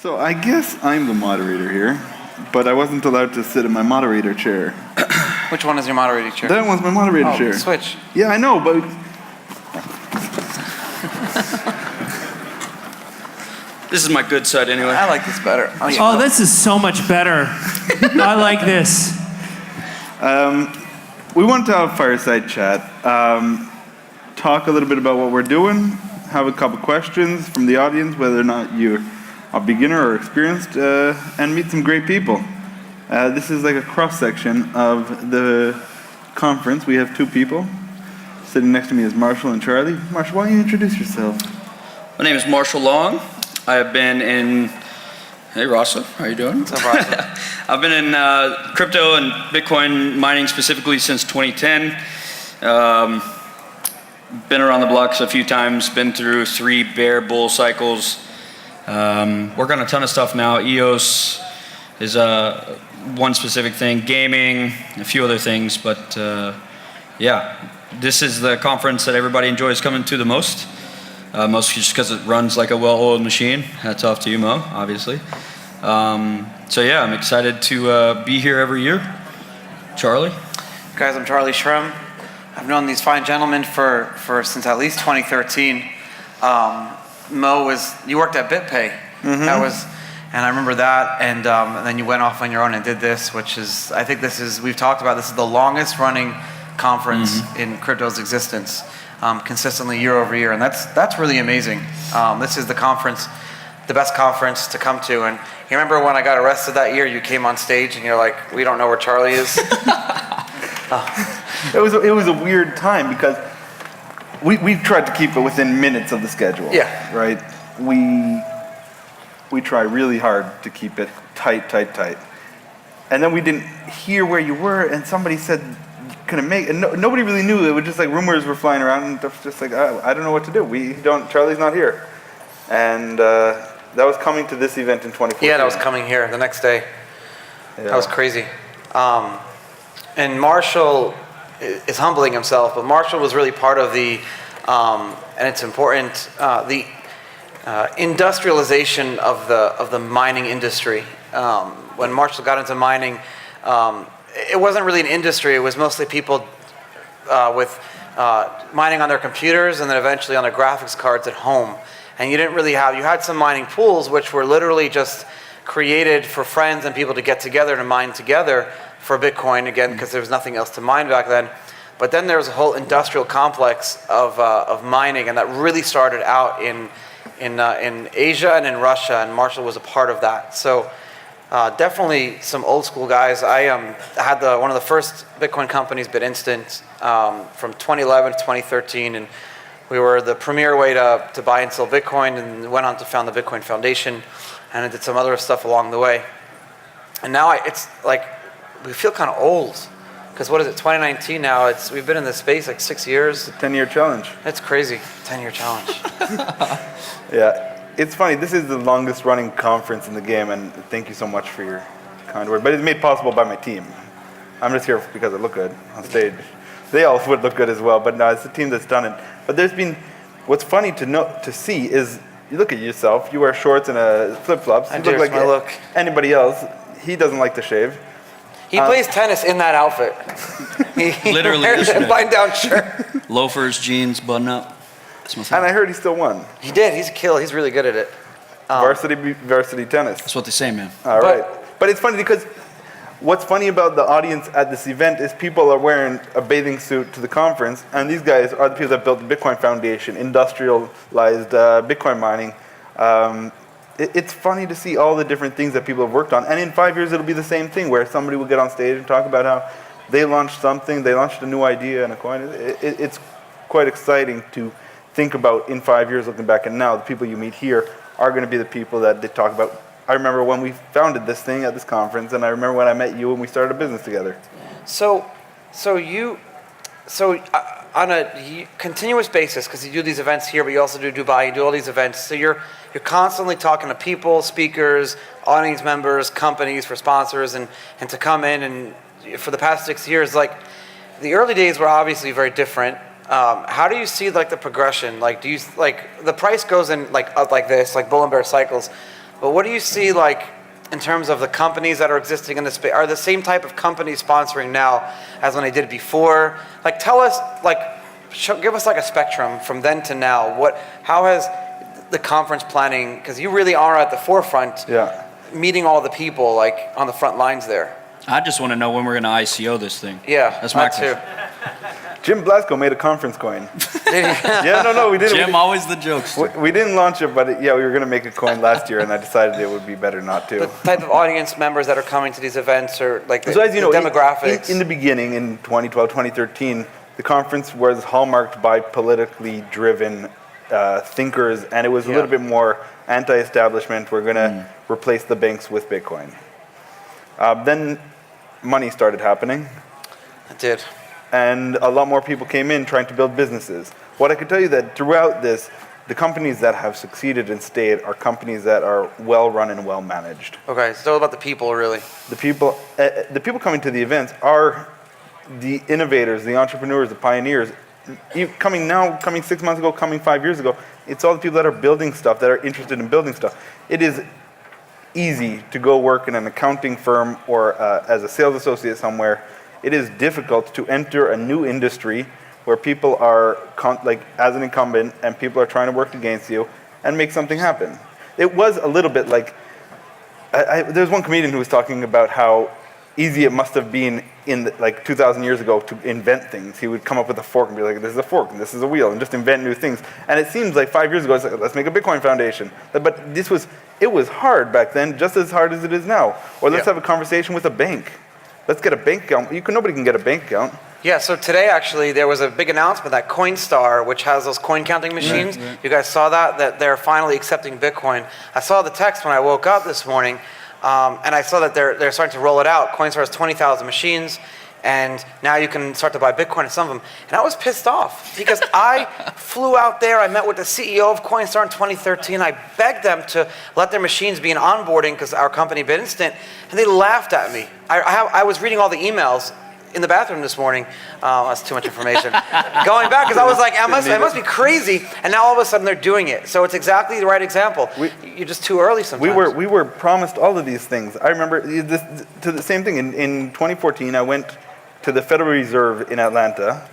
So I guess I'm the moderator here, but I wasn't allowed to sit in my moderator chair. Which one is your moderator chair? That one's my moderator chair. Switch. Yeah, I know, but... This is my good side anyway. I like this better. Oh, this is so much better. I like this. We want to have a fireside chat, talk a little bit about what we're doing, have a couple questions from the audience, whether or not you're a beginner or experienced, and meet some great people. This is like a cross-section of the conference. We have two people. Sitting next to me is Marshall and Charlie. Marshall, why don't you introduce yourself? My name is Marshall Long. I have been in... Hey, Rasa, how you doing? What's up, Rasa? I've been in crypto and Bitcoin mining specifically since 2010. Been around the blocks a few times, been through 3 bear bull cycles. Work on a ton of stuff now. EOS is one specific thing, gaming, a few other things, but yeah, this is the conference that everybody enjoys coming to the most. Mostly just because it runs like a well-oiled machine. Hats off to you, Mo, obviously. So yeah, I'm excited to be here every year. Charlie? Guys, I'm Charlie Shrem. I've known these fine gentlemen for since at least 2013. Mo you worked at BitPay. Mm-hmm. And I remember that, and then you went off on your own and did this, which is, I think we've talked about, this is the longest running conference in crypto's existence. Consistently year over year, and that's really amazing. This is the conference, the best conference to come to. And you remember when I got arrested that year, you came on stage and you're like, we don't know where Charlie is. It was a weird time because we tried to keep it within minutes of the schedule. Yeah. Right? We try really hard to keep it tight. And then we didn't hear where you were, and somebody said, couldn't make it. Nobody really knew. It was just like rumors were flying around, and stuff. Just like, I don't know what to do. Charlie's not here. And that was coming to this event in 2014. Yeah, that was coming here the next day. Yeah. That was crazy. And Marshall is humbling himself, but Marshall was really part of the, and it's important, the industrialization of the mining industry. When Marshall got into mining, it wasn't really an industry. It was mostly people with mining on their computers and then eventually on their graphics cards at home. And you had some mining pools which were literally just created for friends and people to get together to mine together for Bitcoin, again, because there was nothing else to mine back then. But then there was a whole industrial complex of mining, and that really started out in Asia and in Russia, and Marshall was a part of that. So definitely some old school guys. I had one of the first Bitcoin companies, BitInstant, from 2011 to 2013, and we were the premier way to buy and sell Bitcoin, and went on to found the Bitcoin Foundation, and I did some other stuff along the way. And now it's like we feel kind of old, because what is it, 2019 now? We've been in this space like 6 years. 10-year challenge. That's crazy, 10-year challenge. Yeah. It's funny, this is the longest running conference in the game, and thank you so much for your kind word. But it's made possible by my team. I'm just here because I look good on stage. They all would look good as well, but no, it's the team that's done it. But what's funny to see is, you look at yourself, you wear shorts and flip-flops. You look like anybody else. He doesn't like to shave. He plays tennis in that outfit. He Literally wears a button-down shirt. Loafers, jeans, button up. And I heard he still won. He did. He's a killer. He's really good at it. Varsity tennis. That's what they say, man. All right. But it's funny because what's funny about the audience at this event is people are wearing a bathing suit to the conference, and these guys are the people that built the Bitcoin Foundation, industrialized Bitcoin mining. It's funny to see all the different things that people have worked on. And in 5 years, it'll be the same thing, where somebody will get on stage and talk about how they launched something, they launched a new idea and a coin. It's quite exciting to think about in 5 years, looking back, and now the people you meet here are going to be the people that they talk about. I remember when we founded this thing at this conference, and I remember when I met you and we started a business together. So on a continuous basis, because you do these events here, but you also do Dubai, you do all these events, so you're constantly talking to people, speakers, audience members, companies for sponsors, and to come in, and for the past 6 years, like, the early days were obviously very different. How do you see like the progression? Like, do you like the price goes in like up like this, like bull and bear cycles? But what do you see like in terms of the companies that are existing in this space? Are the same type of companies sponsoring now as when they did before? Like tell us, like give us like a spectrum from then to now. How has the conference planning, because you really are at the forefront, meeting all the people like on the front lines there. I just want to know when we're going to ICO this thing. Yeah, that's my question. Jim Blasco made a conference coin. No, we didn't. Jim, always the jokes. We didn't launch it, but we were going to make a coin last year, and I decided it would be better not to. The type of audience members that are coming to these events, or like so as you know, demographics. In the beginning, in 2012, 2013, the conference was hallmarked by politically driven thinkers, and it was a little bit more anti-establishment. We're going to replace the banks with Bitcoin. Then money started happening. It did. And a lot more people came in trying to build businesses. What I can tell you that throughout this, the companies that have succeeded and stayed are companies that are well run and well managed. Okay, it's all about the people, really. The people coming to the events are the innovators, the entrepreneurs, the pioneers. Coming 6 months ago, coming 5 years ago, it's all the people that are building stuff, that are interested in building stuff. It is easy to go work in an accounting firm or as a sales associate somewhere. It is difficult to enter a new industry where people are as an incumbent and people are trying to work against you and make something happen. It was a little bit like, there's one comedian who was talking about how easy it must have been in 2,000 years ago to invent things. He would come up with a fork and be like, this is a fork and this is a wheel, and just invent new things. And it seems like 5 years ago, it's like, let's make a Bitcoin foundation. But it was hard back then, just as hard as it is now. Or let's have a conversation with a bank. Let's get a bank account. Nobody can get a bank account. Yeah, so today actually there was a big announcement that Coinstar, which has those coin counting machines, you guys saw that they're finally accepting Bitcoin. I saw the text when I woke up this morning, and I saw that they're starting to roll it out. Coinstar has 20,000 machines, and now you can start to buy Bitcoin in some of them. And I was pissed off because I flew out there. I met with the CEO of Coinstar in 2013. I begged them to let their machines be in onboarding because our company BitInstant, and they laughed at me. I was reading all the emails in the bathroom this morning. That's too much information. Going back, because I was like, I must be crazy. And now all of a sudden they're doing it. So it's exactly the right example. You're just too early sometimes. We were promised all of these things. I remember the same thing. In 2014, I went to the Federal Reserve in Atlanta,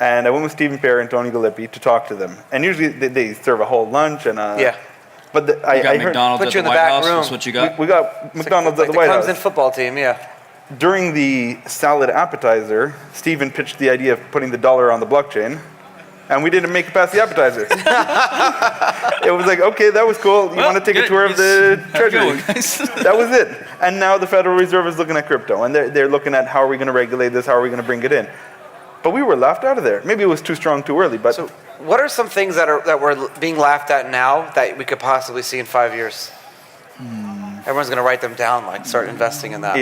and I went with Stephen Fair and Tony Galippi to talk to them. And usually they serve a whole lunch and But I got McDonald's put you at in the the White back House. room. That's what you got. we got McDonald's at the White House. The Clemson football team, yeah. During the salad appetizer, Stephen pitched the idea of putting the dollar on the blockchain, and we didn't make it past the appetizer. It was like, okay, that was cool. You want to take a tour of the Treasury? That was it. And now the Federal Reserve is looking at crypto, and they're looking at how are we going to regulate this, how are we going to bring it in. But we were laughed out of there. Maybe it was too strong too early, but... So what are some things that we're being laughed at now that we could possibly see in 5 years? Everyone's going to write them down, like start investing in that.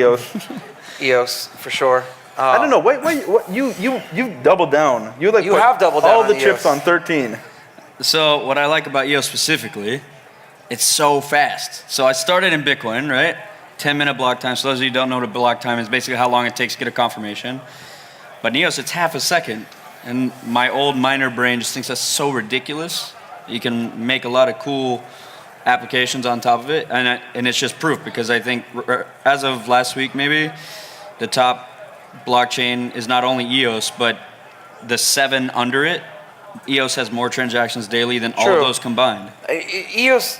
EOS, for sure. I don't know. What you doubled down. You have doubled down all the on chips EOS. on 13. So what I like about EOS specifically, it's so fast. So I started in Bitcoin, right? 10-minute block time. So those of you who don't know what a block time is, basically how long it takes to get a confirmation. But in EOS, it's half a second. And my old miner brain just thinks that's so ridiculous. You can make a lot of cool applications on top of it. And it's just proof, because I think as of last week maybe, the top blockchain is not only EOS, but the 7 under it. EOS has more transactions daily than all of those combined. EOS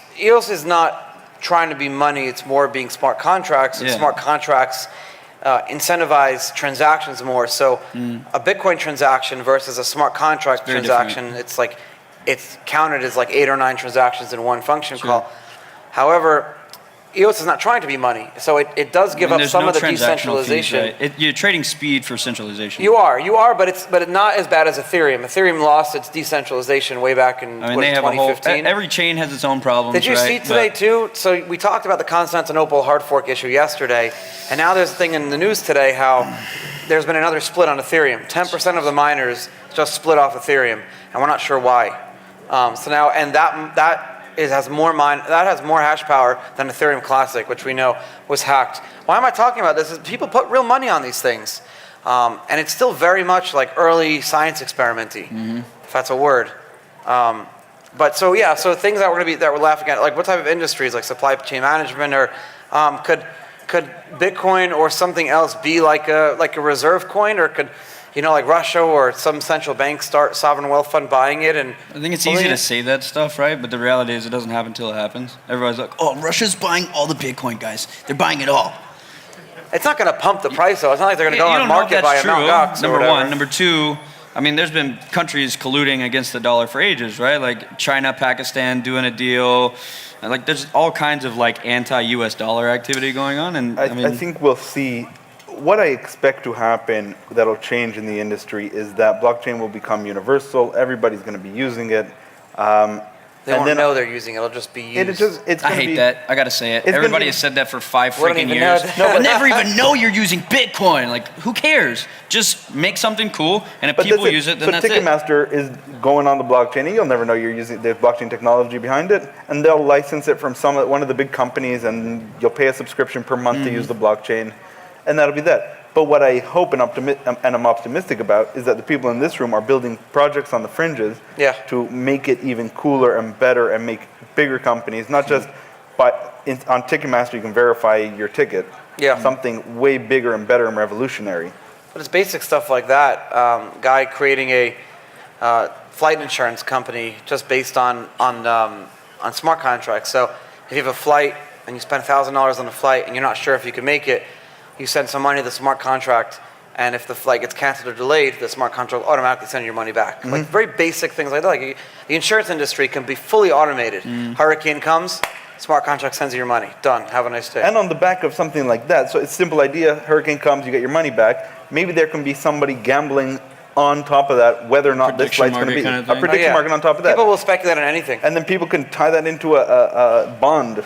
is not trying to be money, it's more being smart contracts, and smart contracts incentivize transactions more. So a Bitcoin transaction versus a smart contract transaction, different. It's counted as like 8 or 9 transactions in one function call. However, EOS is not trying to be money, so it does give up some of the decentralization. Fees, right? You're trading speed for centralization. You are, but it's not as bad as Ethereum. Ethereum lost its decentralization way back in they have 2015. Every chain has its own problems. Did you see today too? So we talked about the Constantinople hard fork issue yesterday, and now there's a thing in the news today how there's been another split on Ethereum. 10% of the miners just split off Ethereum, and we're not sure why. So now, and that has more hash power than Ethereum Classic, which we know was hacked. Why am I talking about this? Is people put real money on these things, and it's still very much like early science experimenty, if that's a word. But so things that we're laughing at, like what type of industries, like supply chain management, or could Bitcoin or something else be like a reserve coin, or could like Russia or some central bank start sovereign wealth fund buying it? And I think it's easy to say that stuff, right? But the reality is it doesn't happen until it happens. Everybody's like, oh, Russia's buying all the Bitcoin, guys. They're buying it all. It's not going to pump the price, though. It's not like they're going to go on market by a Mt. Gox. Number one. Number two, I mean, there's been countries colluding against the dollar for ages, right? Like China, Pakistan doing a deal. Like there's all kinds of like anti-US dollar activity going on. And I think we'll see. What I expect to happen that'll change in the industry is that blockchain will become universal. Everybody's going to be using it. They won't know they're using it. It'll just be used. I hate that. I got to say it. Everybody has said that for 5 freaking years. No, but never even know you're using Bitcoin. Like, who cares? Just make something cool, and if people use it, then that's it. Ticketmaster is going on the blockchain, and you'll never know you're using the blockchain technology behind it, and they'll license it from one of the big companies, and you'll pay a subscription per month to use the blockchain, and that'll be that. But what I hope and I'm optimistic about is that the people in this room are building projects on the fringes to make it even cooler and better and make bigger companies, not just on Ticketmaster you can verify your ticket. Something way bigger and better and revolutionary. But it's basic stuff like that. Guy creating a flight insurance company just based on smart contracts. So if you have a flight and you spend $1,000 on a flight and you're not sure if you can make it, you send some money to the smart contract, and if the flight gets canceled or delayed, the smart contract will automatically send your money back. Like very basic things like that. Like the insurance industry can be fully automated. Hurricane comes, smart contract sends you your money. Done. Have a nice day. And on the back of something like that, so it's a simple idea, hurricane comes, you get your money back. Maybe there can be somebody gambling on top of that whether or not this flight's going to be. A prediction market on top of that. People will speculate on anything. And then people can tie that into a bond.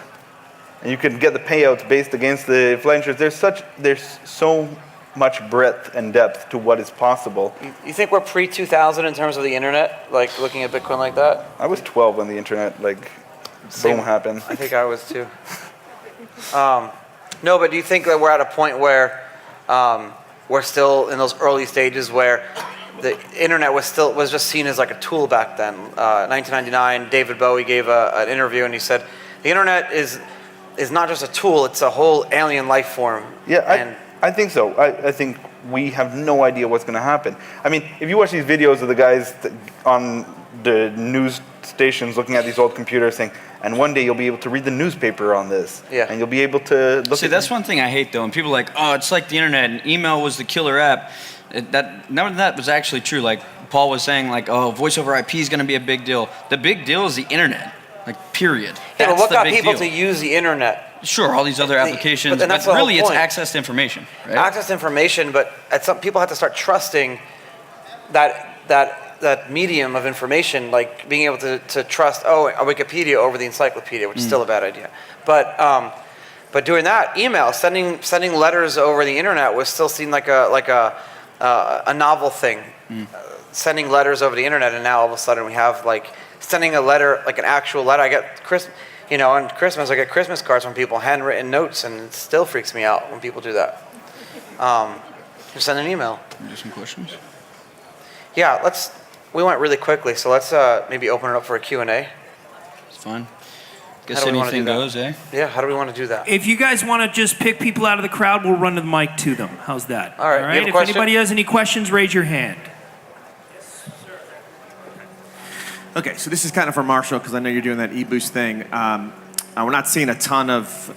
And you can get the payouts based against the flight insurance. There's so much breadth and depth to what is possible. You think we're pre-2000 in terms of the internet, like looking at Bitcoin like that? I was 12 when the internet, boom, happened. I think I was too. No, but do you think that we're at a point where we're still in those early stages where the internet was just seen as like a tool back then? 1999, David Bowie gave an interview and he said, the internet is not just a tool, it's a whole alien life form. Yeah, I think so. I think we have no idea what's going to happen. I mean, if you watch these videos of the guys on the news stations looking at these old computers saying, and one day you'll be able to read the newspaper on this. Yeah. And you'll be able to look See, that's one thing I hate, though. And people are like, oh, it's like the internet, and email was the killer app. None of that was actually true. Like Paul was saying, like, oh, voice over IP is going to be a big deal. The big deal is the internet. Like, period. Yeah, but what got people to use the internet? Sure, all these other applications, but really it's access to information, right? Access to information, but people have to start trusting that medium of information, like being able to trust, a Wikipedia over the encyclopedia, which is still a bad idea. But doing that, email, sending letters over the internet was still seen like a novel thing. Sending letters over the internet, and now all of a sudden we have like sending a letter, like an actual letter. I get on Christmas, I get Christmas cards from people, handwritten notes, and it still freaks me out when people do that. Just send an email. Do some questions? Yeah, we went really quickly, so let's maybe open it up for a Q&A. It's fine. Guess anything goes, eh? Yeah, how do we want to do that? If you guys want to just pick people out of the crowd, we'll run to the mic to them. How's that? All right. You have a question? If anybody has any questions, raise your hand. Okay, so this is kind of for Marshall, because I know you're doing that EBoost thing. We're not seeing a ton of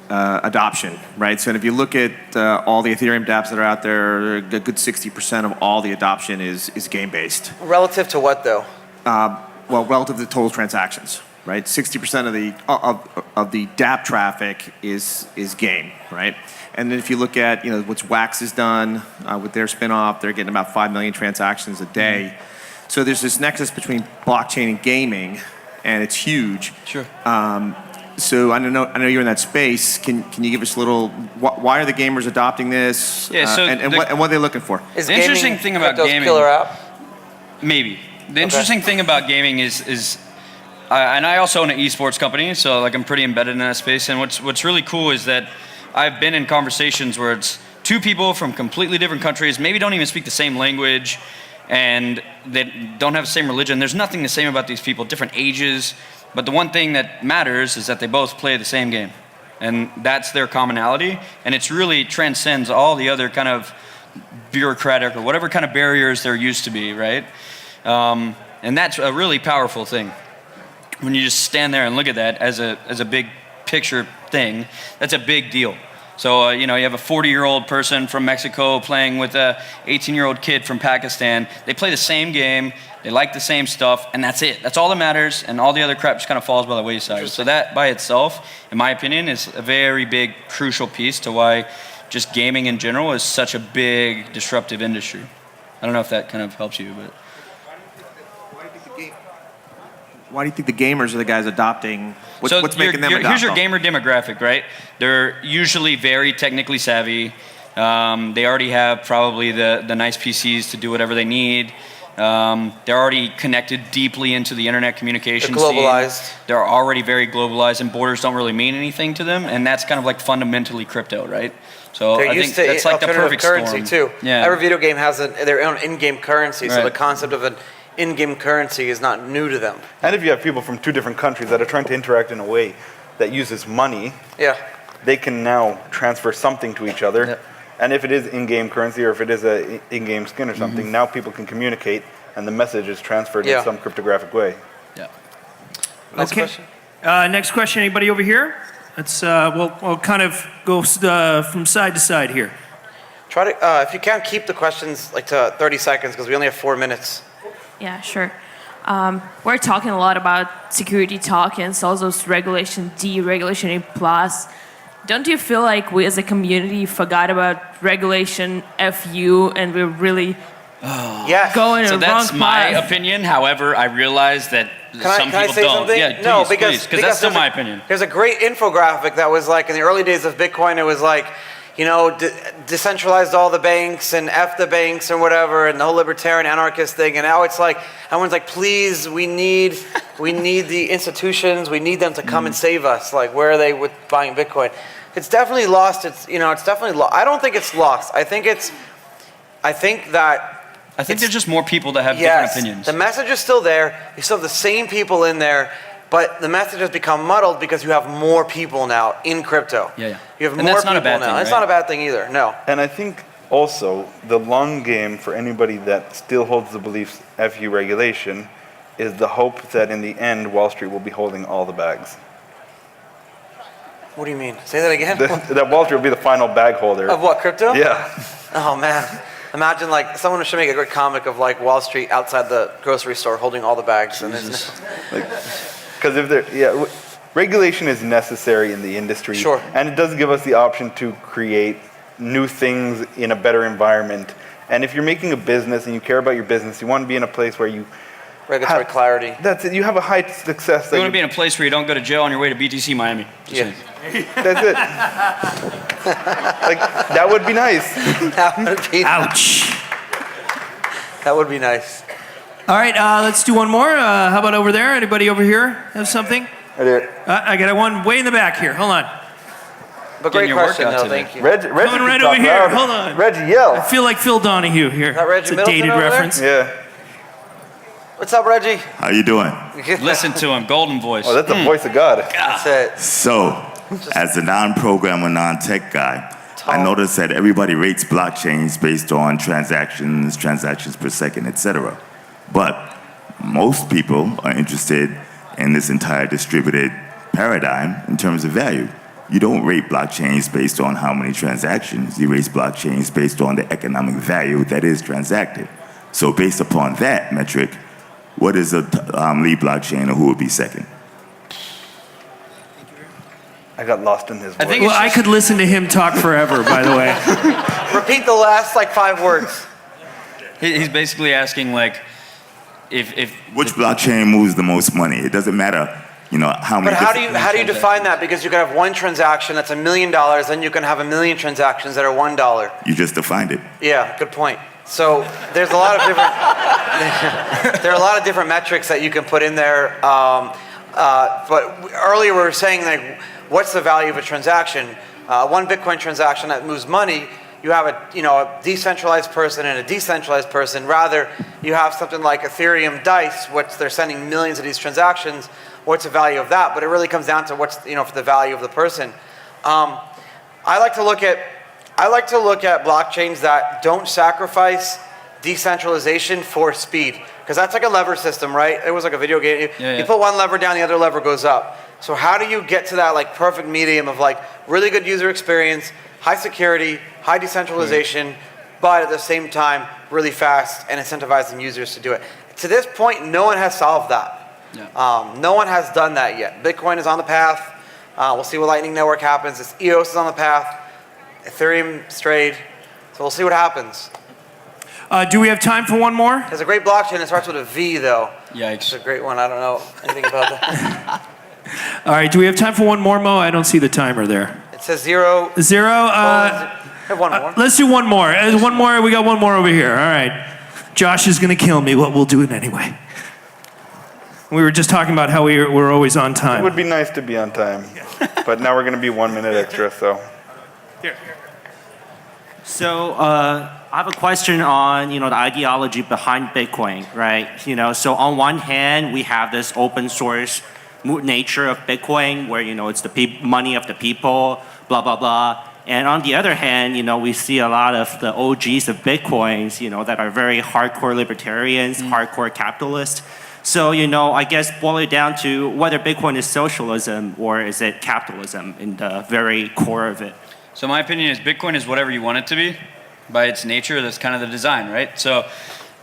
adoption, right? So if you look at all the Ethereum dApps that are out there, a good 60% of all the adoption is game-based. Relative to what, though? Well, relative to total transactions, right? 60% of the dApp traffic is game, right? And then if you look at what Wax has done with their spinoff, they're getting about 5 million transactions a day. So there's this nexus between blockchain and gaming, and it's huge. Sure. So I know you're in that space. Can you give us a little? Why are the gamers adopting this? Yeah. So what are they looking for? Is the interesting thing about gaming, killer app? Maybe the interesting thing about gaming is, and I also own an esports company, so like I'm pretty embedded in that space. And what's really cool is that I've been in conversations where it's two people from completely different countries, maybe don't even speak the same language. and they don't have the same religion. There's nothing the same about these people, different ages, but the one thing that matters is that they both play the same game. And that's their commonality, and it's really transcends all the other kind of bureaucratic or whatever kind of barriers there used to be, right? And that's a really powerful thing. When you just stand there and look at that as a big picture thing, that's a big deal. So, you have a 40-year-old person from Mexico playing with a 18-year-old kid from Pakistan. They play the same game, they like the same stuff, and that's it. That's all that matters, and all the other crap just kind of falls by the wayside. So that by itself, in my opinion, is a very big, crucial piece to why just gaming in general is such a big, disruptive industry. I don't know if that kind of helps you, but... Why do you think the gamers are the guys adopting? What's making them adopt? Here's your gamer demographic, right? They're usually very technically savvy. They already have probably the nice PCs to do whatever they need. They're already connected deeply into the internet communication They're globalized. scene. They're already very globalized, and borders don't really mean anything to them. And that's kind of like fundamentally crypto, right? So They're I used think to that's like the alternative perfect currency storm. too. Yeah. Every video game has their own in-game currency, so Right. the concept of an in-game currency is not new to them. And if you have people from two different countries that are trying to interact in a way that uses money, Yeah. they can now transfer something to each other. Yep. And if it is in-game currency or if it is a in-game skin or something, now people can communicate and the message is transferred Yeah. in some cryptographic way. Yeah. Next Okay. question. Next question. Anybody over here? Let's we'll kind of go from side to side here. Try to, if you can, keep the questions like to 30 seconds because we only have 4 minutes. Yeah, sure. We're talking a lot about security tokens, also Regulation D, Regulation A+. Don't you feel like we as a community forgot about Regulation FU and we're really Yes. going So in the wrong that's my path? opinion. However, I realize that some Can I people say don't. something? Yeah, please, No, because that's still there's my a- opinion. There's a great infographic that was like in the early days of Bitcoin. It was like, decentralized all the banks and F the banks and whatever, and the whole libertarian anarchist thing. And now it's like everyone's like, please, we need the institutions. We need them to come and save us. Like, where are they with buying Bitcoin? It's definitely lost. It's definitely lost. I don't think it's lost. I think there's just more people that have yes, different opinions. the message is still there. You still have the same people in there, but the message has become muddled because you have more people now in crypto. Yeah. You have And more that's not people a bad now. thing, It's right? not a bad thing either. No. And I think also the long game for anybody that still holds the beliefs FU regulation is the hope that in the end Wall Street will be holding all the bags. What do you mean? Say that again. That Wall Street will be the final bag holder. Of what, crypto? Yeah. Oh man. Imagine like someone should make a great comic of like Wall Street outside the grocery store holding all the bags. And Because regulation is necessary in the industry. Sure. And it does give us the option to create new things in a better environment. And if you're making a business and you care about your business, you want to be in a place where you regulatory clarity. That's it. You have a high success. You want to be in a place where you don't go to jail on your way to BTC Miami. Just Yeah. saying. That's it. Like that would be nice. That would be Ouch. That would be nice. All right, let's do one more. How about over there? Anybody over here have something? I got one way in the back here. Hold on. But Getting great your question, workout though. today. Thank you. Reggie Coming can right talk over here. loud. Hold on. Reggie, I yell. feel like Phil Donahue here. that Reggie It's a Middleton dated over there? reference. Yeah. What's up, Reggie? How you doing? Listen to him, golden voice. Oh, that's the voice of God. That's it. So, as a non-programmer, non-tech guy, I noticed that everybody rates blockchains based on transactions per second, etc. But most people are interested in this entire distributed paradigm in terms of value. You don't rate blockchains based on how many transactions. You rate blockchains based on the economic value that is transacted. So based upon that metric, what is the lead blockchain or who would be second? I got lost in his voice. I think Well, I could listen to him talk forever, by the way. Repeat the last like 5 words. He's basically asking like, if Which blockchain moves the most money? It doesn't matter, how many. But how do different- you define that? Because you can have one transaction that's $1 million, then you can have 1 million transactions that are $1. You just defined it. Yeah, good point. So there's a lot of different there are a lot of different metrics that you can put in there. But earlier we were saying like, what's the value of a transaction? One Bitcoin transaction that moves money you have a decentralized person and a decentralized person. Rather, you have something like Ethereum Dice, which they're sending millions of these transactions. What's the value of that? But it really comes down to what's for the value of the person. I like to look at blockchains that don't sacrifice decentralization for speed, because that's like a lever system, right? It was like a video game. You put one lever down, the other lever goes up. So how do you get to that like perfect medium of like really good user experience, high security, high decentralization, but at the same time really fast and incentivizing users to do it? To this point, no one has solved that. No one has done that yet. Bitcoin is on the path. We'll see what Lightning Network happens. EOS is on the path. Ethereum strayed. So we'll see what happens. Do we have time for one more? There's a great blockchain that starts with a V, though. Yikes. It's a great one. I don't know anything about that. All right, do we have time for one more, Mo? I don't see the timer there. It says 0. 0? Have one more. Let's do one more. One more. We got one more over here. All right. Josh is going to kill me, but we'll do it anyway. We were just talking about how we're always on time. It would be nice to be on time, but now we're going to be 1 minute extra, so. Here. So I have a question on the ideology behind Bitcoin, right? So on one hand we have this open source nature of Bitcoin, where it's the money of the people, blah blah blah. And on the other hand, we see a lot of the OGs of Bitcoins, that are very hardcore libertarians, hardcore capitalists. So I guess boil it down to whether Bitcoin is socialism or is it capitalism in the very core of it. So my opinion is Bitcoin is whatever you want it to be. By its nature, that's kind of the design, right? So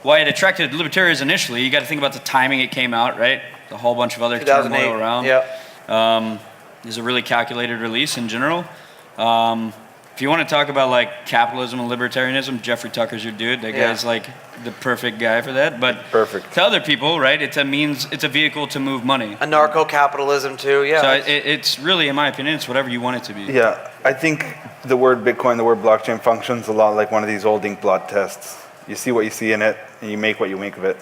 why it attracted libertarians initially, you got to think about the timing it came out, right? A whole bunch of other turmoil around. Yeah. It's a really calculated release in general. If you want to talk about like capitalism and libertarianism, Jeffrey Tucker's your dude. That guy's like the perfect guy for that. But Perfect. to other people, right, it's a vehicle to move money. Anarcho-capitalism too, yeah. So it's really, in my opinion, it's whatever you want it to be. Yeah, I think the word Bitcoin, the word blockchain functions a lot like one of these old ink blot tests. You see what you see in it, and you make what you make of it.